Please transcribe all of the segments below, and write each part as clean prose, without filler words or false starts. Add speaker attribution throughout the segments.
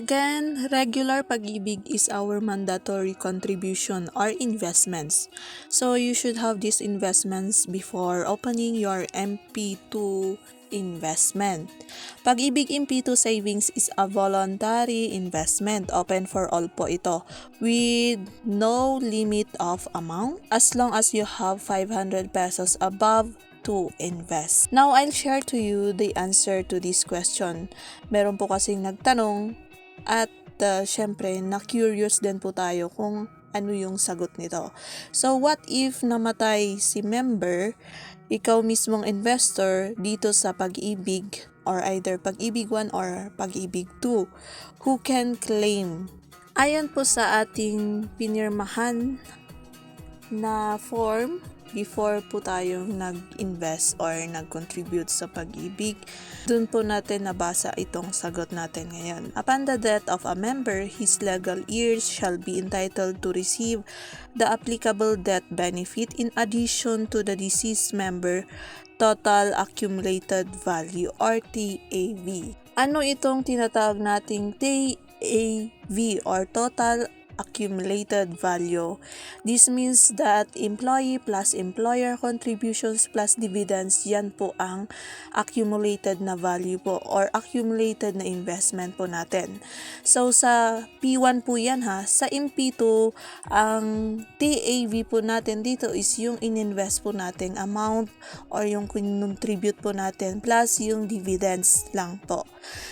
Speaker 1: Again, regular pag-ibig is our mandatory contribution or investments. So you should have these investments before opening your MP2 investment. Pag-ibig MP2 savings is a voluntary investment. Open for all po ito with no limit of amount as long as you have 500 pesos above to invest. Now, I'll share to you the answer to this question. Meron po kasing nagtanong at syempre na-curious din po tayo kung ano yung sagot nito. So, what if namatay si member, ikaw mismong investor dito sa Pag-ibig or either Pag-ibig 1 or Pag-ibig 2? Who can claim? Ayon po sa ating pinirmahan na form before po tayong nag-invest or nag-contribute sa Pag-ibig, dun po natin nabasa itong sagot natin ngayon. Upon the death of a member, his legal heirs shall be entitled to receive the applicable death benefit in addition to the deceased member total accumulated value or TAV. Ano itong tinatawag nating TAV or total accumulated value? This means that employee plus employer contributions plus dividends, yan po ang accumulated na value po or accumulated na investment po natin. So sa P1 po yan ha, sa MP2 ang TAV po natin dito is yung ininvest po nating amount or yung contribute po natin plus yung dividends lang po.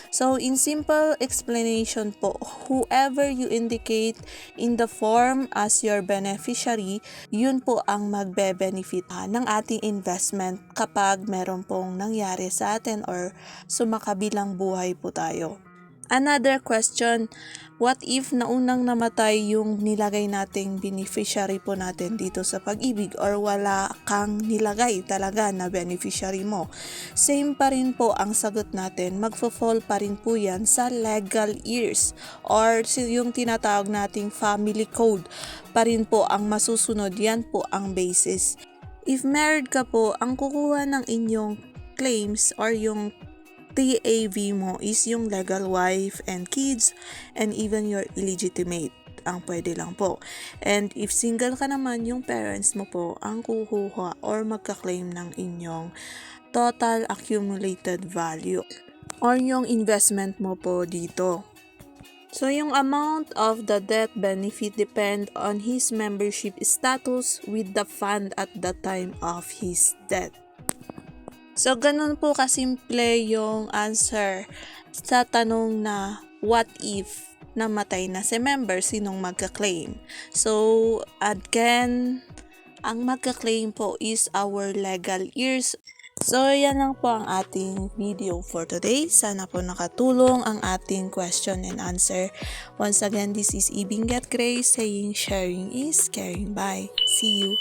Speaker 1: So in simple explanation po, whoever you indicate in the form as your beneficiary, yun po ang magbe-benefit ng ating investment kapag meron pong nangyari sa atin or sumakabilang buhay po tayo. Another question, what if naunang namatay yung nilagay nating beneficiary po natin dito sa Pag-ibig or wala kang nilagay talaga na beneficiary mo? Same pa rin po ang sagot natin, magfo-fall pa rin po yan sa legal heirs or yung tinatawag nating family code pa rin po ang masusunod, yan po ang basis. If married ka po, ang kukuha ng inyong claims or yung TAV mo is yung legal wife and kids and even your illegitimate ang pwede lang po. And if single ka naman, yung parents mo po ang kukuha or magka-claim ng inyong total accumulated value or yung investment mo po dito. So yung amount of the death benefit depend on his membership status with the fund at the time of his death. So, ganun po kasimple yung answer sa tanong na what if namatay na si member, sinong magka-claim? So, again, ang magka-claim po is our legal heirs. So, yan lang po ang ating video for today. Sana po nakatulong ang ating question and answer. Once again, this is Ibingat Grace saying sharing is caring. Bye. See you.